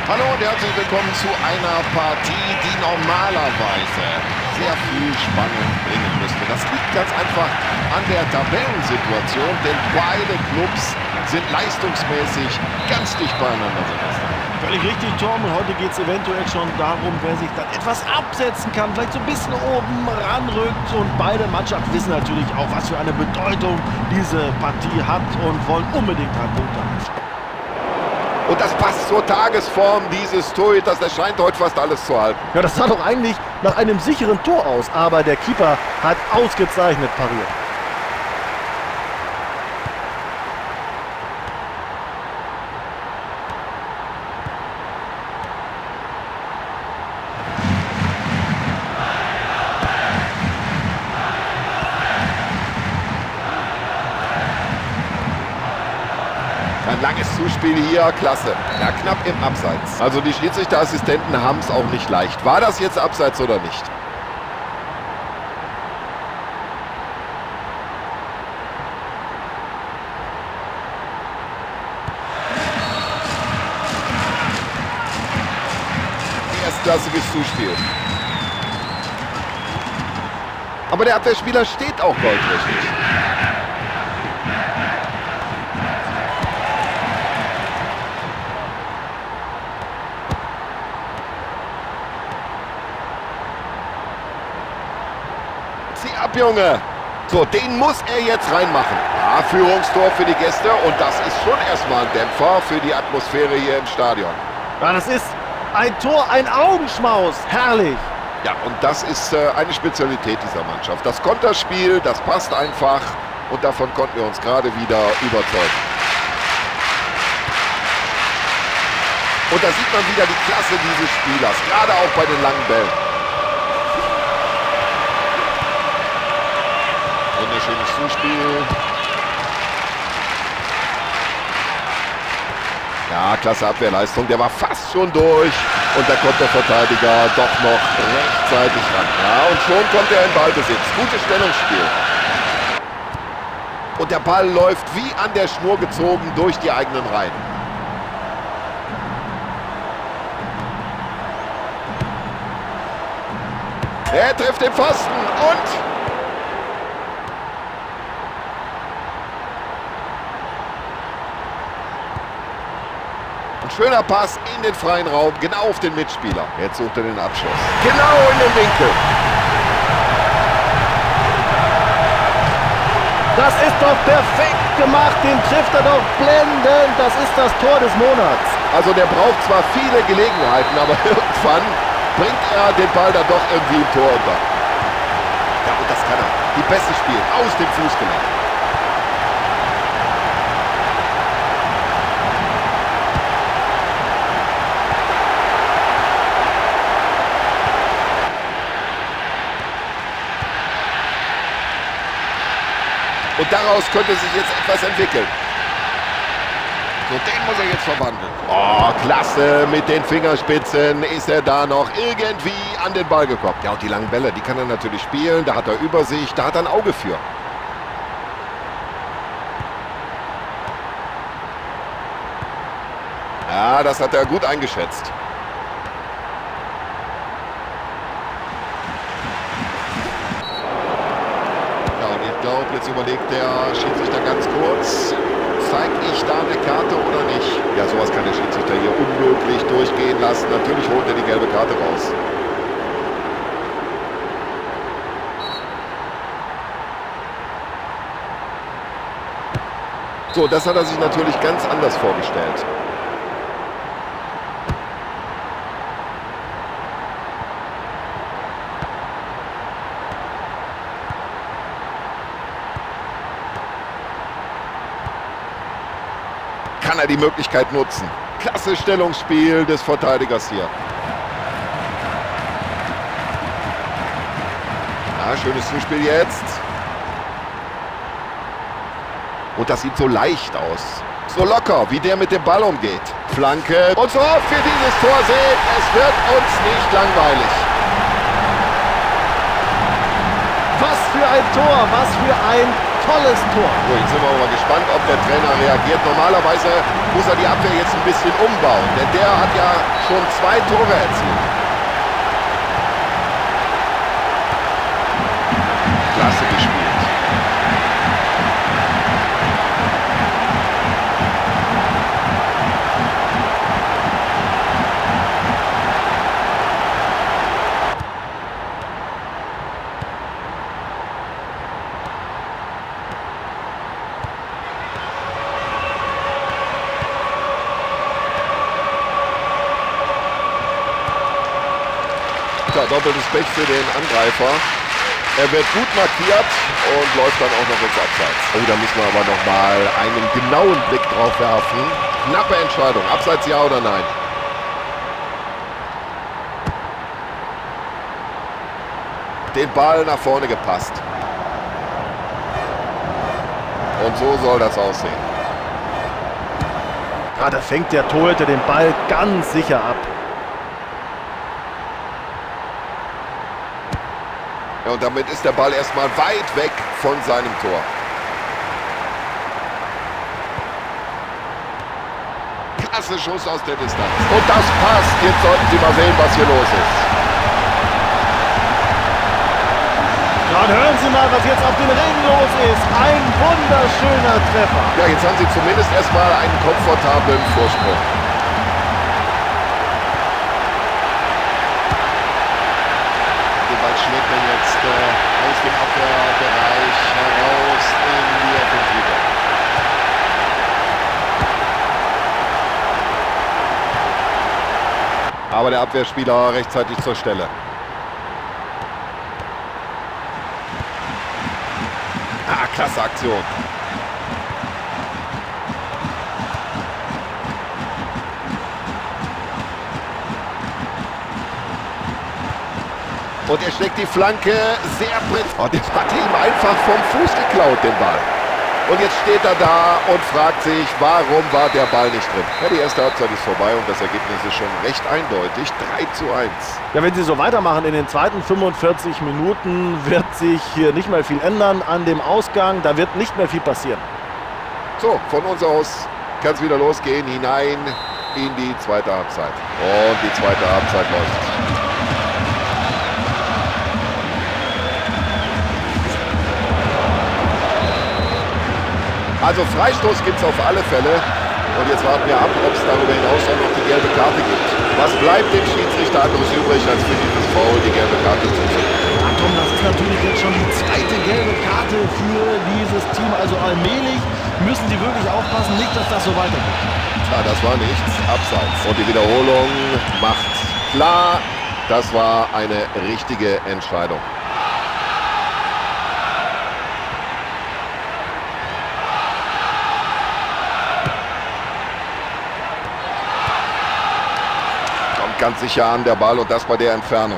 Hallo und herzlich willkommen zu einer Partie, die normalerweise sehr viel Spannung bringen müsste. Das liegt ganz einfach an der Tabellensituation, denn beide Clubs sind leistungsmäßig ganz dicht beieinander, Sebastian. Völlig richtig, Tom. Und heute geht es eventuell schon darum, wer sich dann etwas absetzen kann, vielleicht so ein bisschen oben ranrückt. Und beide Mannschaften wissen natürlich auch, was für eine Bedeutung diese Partie hat und wollen unbedingt 3 Punkte haben. Und das passt zur Tagesform dieses Torhüters. Der scheint heute fast alles zu halten. Ja, das sah doch eigentlich nach einem sicheren Tor aus, aber der Keeper hat ausgezeichnet pariert. Ein langes Zuspiel hier, klasse. Ja, knapp im Abseits. Also die Schiedsrichterassistenten haben es auch nicht leicht. War das jetzt Abseits oder nicht? Erstklassiges Zuspiel. Aber der Abwehrspieler steht auch goldrichtig. Zieh ab, Junge! So, den muss er jetzt reinmachen. Ja, Führungstor für die Gäste und das ist schon erstmal ein Dämpfer für die Atmosphäre hier im Stadion. Ja, das ist ein Tor, ein Augenschmaus. Herrlich. Ja, und das ist eine Spezialität dieser Mannschaft. Das Konterspiel, das passt einfach und davon konnten wir uns gerade wieder überzeugen. Und da sieht man wieder die Klasse dieses Spielers, gerade auch bei den langen Bällen. Wunderschönes Zuspiel. Ja, klasse Abwehrleistung. Der war fast schon durch. Und da kommt der Verteidiger doch noch rechtzeitig ran. Ja, und schon kommt er in Ballbesitz. Gutes Stellungsspiel. Und der Ball läuft wie an der Schnur gezogen durch die eigenen Reihen. Er trifft den Pfosten und... schöner Pass in den freien Raum, genau auf den Mitspieler. Jetzt sucht er den Abschluss. Genau in den Winkel. Das ist doch perfekt gemacht. Den trifft er doch blendend. Das ist das Tor des Monats. Also der braucht zwar viele Gelegenheiten, aber irgendwann bringt er den Ball dann doch irgendwie im Tor unter. Ja, und das kann er. Die Pässe spielen aus dem Fußgelenk. Und daraus könnte sich jetzt etwas entwickeln. So, den muss er jetzt verwandeln. Oh, klasse. Mit den Fingerspitzen ist er da noch irgendwie an den Ball gekommen. Ja, und die langen Bälle, die kann er natürlich spielen. Da hat er Übersicht, da hat er ein Auge für. Ja, das hat er gut eingeschätzt. Jetzt überlegt der Schiedsrichter ganz kurz, zeige ich da eine Karte oder nicht? Ja, sowas kann der Schiedsrichter hier unmöglich durchgehen lassen. Natürlich holt er die gelbe Karte raus. So, das hat er sich natürlich ganz anders vorgestellt. Kann er die Möglichkeit nutzen. Klasse Stellungsspiel des Verteidigers hier. Ja, schönes Zuspiel jetzt. Und das sieht so leicht aus. So locker, wie der mit dem Ball umgeht. Flanke. Und so oft wir dieses Tor sehen, es wird uns nicht langweilig. Was für ein Tor, was für ein tolles Tor. So, jetzt sind wir mal gespannt, ob der Trainer reagiert. Normalerweise muss er die Abwehr jetzt ein bisschen umbauen, denn der hat ja schon 2 Tore erzielt. Klasse gespielt. Doppeltes Pech für den Angreifer. Er wird gut markiert und läuft dann auch noch ins Abseits. Oh, da müssen wir aber noch mal einen genauen Blick drauf werfen. Knappe Entscheidung. Abseits ja oder nein? Den Ball nach vorne gepasst. Und so soll das aussehen. Ja, da fängt der Torhüter den Ball ganz sicher ab. Ja, und damit ist der Ball erstmal weit weg von seinem Tor. Klasse Schuss aus der Distanz. Und das passt. Jetzt sollten Sie mal sehen, was hier los ist. Ja, und hören Sie mal, was jetzt auf den Ring los ist. Ein wunderschöner Treffer. Ja, jetzt haben Sie zumindest erstmal einen komfortablen Vorsprung. Schlägt er jetzt aus dem Abwehrbereich heraus in die Offensive. Aber der Abwehrspieler rechtzeitig zur Stelle. Ah, klasse Aktion. Und er schlägt die Flanke sehr präzise. Oh, der hat ihm einfach vom Fuß geklaut, den Ball. Und jetzt steht er da und fragt sich, warum war der Ball nicht drin? Ja, die erste Halbzeit ist vorbei und das Ergebnis ist schon recht eindeutig. 3:1. Ja, wenn Sie so weitermachen in den zweiten 45 Minuten, wird sich hier nicht mehr viel ändern an dem Ausgang. Da wird nicht mehr viel passieren. So, von uns aus kann es wieder losgehen, hinein in die zweite Halbzeit. Und die zweite Halbzeit läuft. Also Freistoß gibt es auf alle Fälle. Und jetzt warten wir ab, ob es darüber hinaus auch noch die gelbe Karte gibt. Was bleibt dem Schiedsrichter anderes übrig, als für dieses Foul die gelbe Karte zu ziehen? Ja, komm, das ist natürlich jetzt schon die zweite gelbe Karte für dieses Team. Also allmählich müssen sie wirklich aufpassen, nicht, dass das so weitergeht. Ja, das war nichts. Abseits. Und die Wiederholung macht klar, das war eine richtige Entscheidung. Ganz sicher an der Ball und das bei der Entfernung.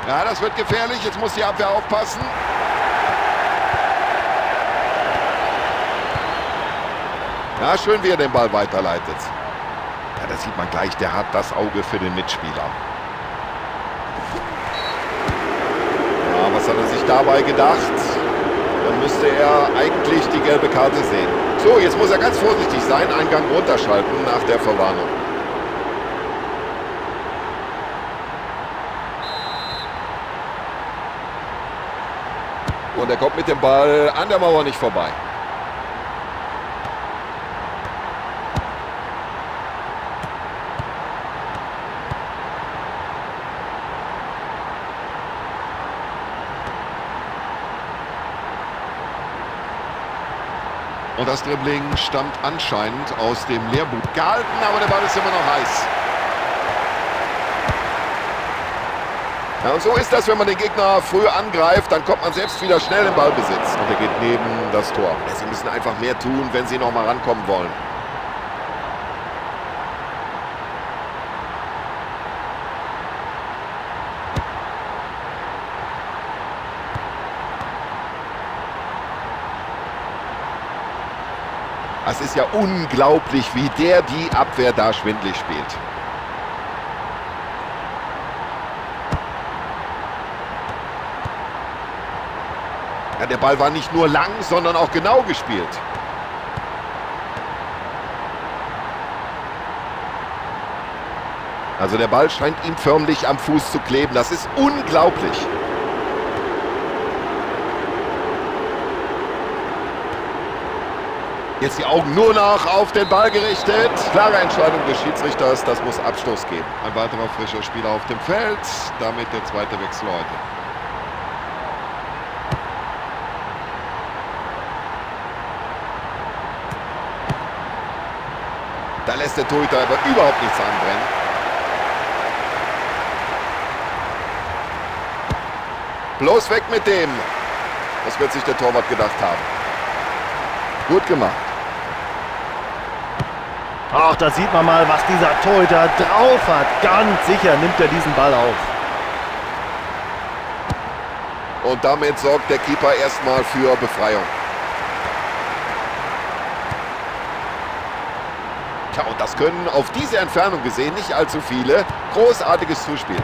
Ja, das wird gefährlich. Jetzt muss die Abwehr aufpassen. Ja, schön, wie er den Ball weiterleitet. Ja, da sieht man gleich, der hat das Auge für den Mitspieler. Was hat er sich dabei gedacht? Dann müsste er eigentlich die gelbe Karte sehen. So, jetzt muss er ganz vorsichtig sein, einen Gang runterschalten nach der Verwarnung. Und er kommt mit dem Ball an der Mauer nicht vorbei. Und das Dribbling stammt anscheinend aus dem Lehrbuch. Gehalten, aber der Ball ist immer noch heiß. Ja, und so ist das, wenn man den Gegner früh angreift, dann kommt man selbst wieder schnell im Ballbesitz. Und er geht neben das Tor. Ja, sie müssen einfach mehr tun, wenn sie noch mal rankommen wollen. Es ist ja unglaublich, wie der die Abwehr da schwindlig spielt. Ja, der Ball war nicht nur lang, sondern auch genau gespielt. Also der Ball scheint ihm förmlich am Fuß zu kleben. Das ist unglaublich. Jetzt die Augen nur noch auf den Ball gerichtet. Klare Entscheidung des Schiedsrichters, das muss Abstoß geben. Ein weiterer frischer Spieler auf dem Feld, damit der zweite Wechsel heute. Da lässt der Torhüter aber überhaupt nichts anbrennen. Bloß weg mit dem. Das wird sich der Torwart gedacht haben. Gut gemacht. Ach, da sieht man mal, was dieser Torhüter drauf hat. Ganz sicher nimmt er diesen Ball auf. Und damit sorgt der Keeper erstmal für Befreiung. Tja, und das können auf diese Entfernung gesehen nicht allzu viele. Großartiges Zuspiel.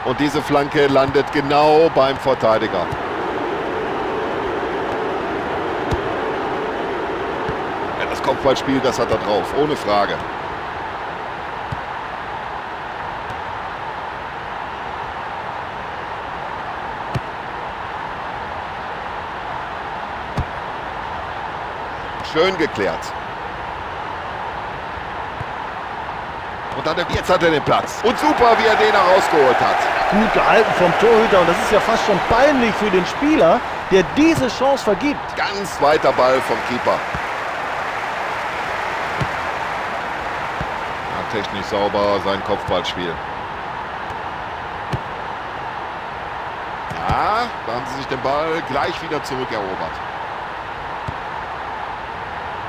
Und diese Flanke landet genau beim Verteidiger. Ja, das Kopfballspiel, das hat er drauf, ohne Frage. Schön geklärt. Und dann, jetzt hat er den Platz. Und super, wie er den herausgeholt hat. Gut gehalten vom Torhüter und das ist ja fast schon peinlich für den Spieler, der diese Chance vergibt. Ganz weiter Ball vom Keeper. Ja, technisch sauber sein Kopfballspiel. Ja, da haben sie sich den Ball gleich wieder zurückerobert.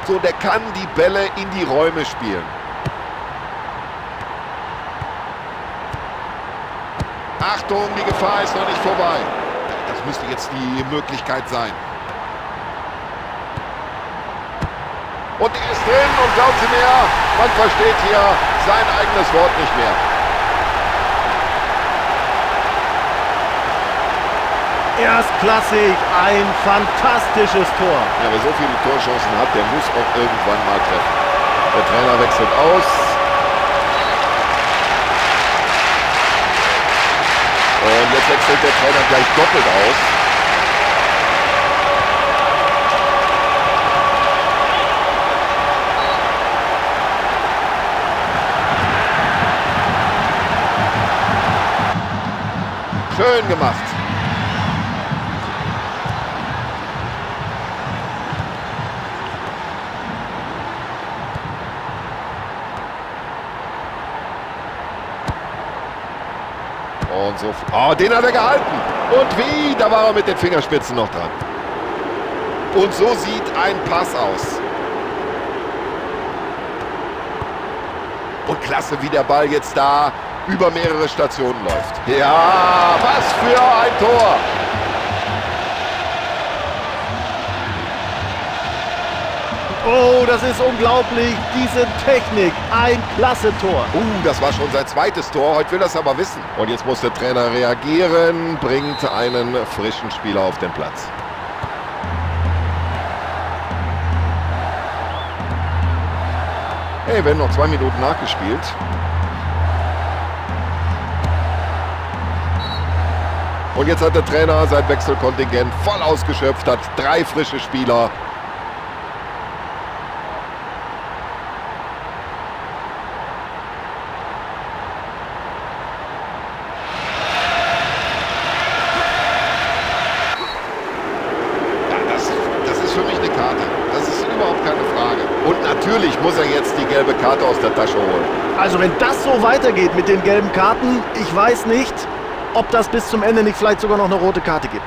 So, der kann die Bälle in die Räume spielen. Achtung, die Gefahr ist noch nicht vorbei. Das müsste jetzt die Möglichkeit sein. Und er ist drin und glauben Sie mir, man versteht hier sein eigenes Wort nicht mehr. Erstklassig, ein fantastisches Tor. Ja, wer so viele Torchancen hat, der muss auch irgendwann mal treffen. Der Trainer wechselt aus. Und jetzt wechselt der Trainer gleich doppelt aus. Schön gemacht. Und so. Oh, den hat er gehalten. Und wie? Da war er mit den Fingerspitzen noch dran. Und so sieht ein Pass aus. Und klasse, wie der Ball jetzt da über mehrere Stationen läuft. Ja, was für ein Tor. Oh, das ist unglaublich, diese Technik, ein klasse Tor. Das war schon sein zweites Tor, heute will er es aber wissen. Und jetzt muss der Trainer reagieren, bringt einen frischen Spieler auf den Platz. Hey, werden noch 2 Minuten nachgespielt. Und jetzt hat der Trainer sein Wechselkontingent voll ausgeschöpft, hat 3 frische Spieler. Natürlich muss er jetzt die gelbe Karte aus der Tasche holen. Also wenn das so weitergeht mit den gelben Karten, ich weiß nicht, ob das bis zum Ende nicht vielleicht sogar noch eine rote Karte gibt.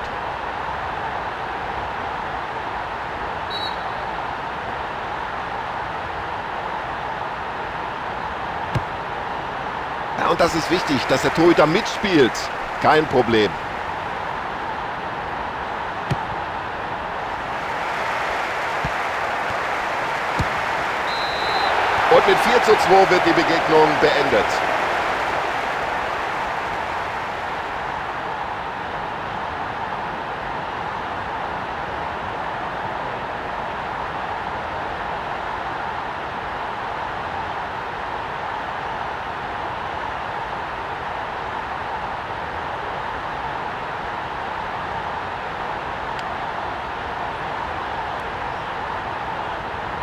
Ja, und das ist wichtig, dass der Torhüter mitspielt. Kein Problem. Und mit 4:2 wird die Begegnung beendet.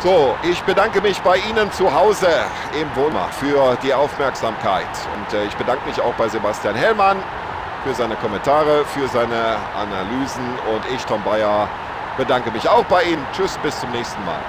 So, ich bedanke mich bei Ihnen zu Hause im Wohnzimmer für die Aufmerksamkeit. Und ich bedanke mich auch bei Sebastian Hellmann für seine Kommentare, für seine Analysen. Und ich, Tom Bayer, bedanke mich auch bei Ihnen. Tschüss, bis zum nächsten Mal.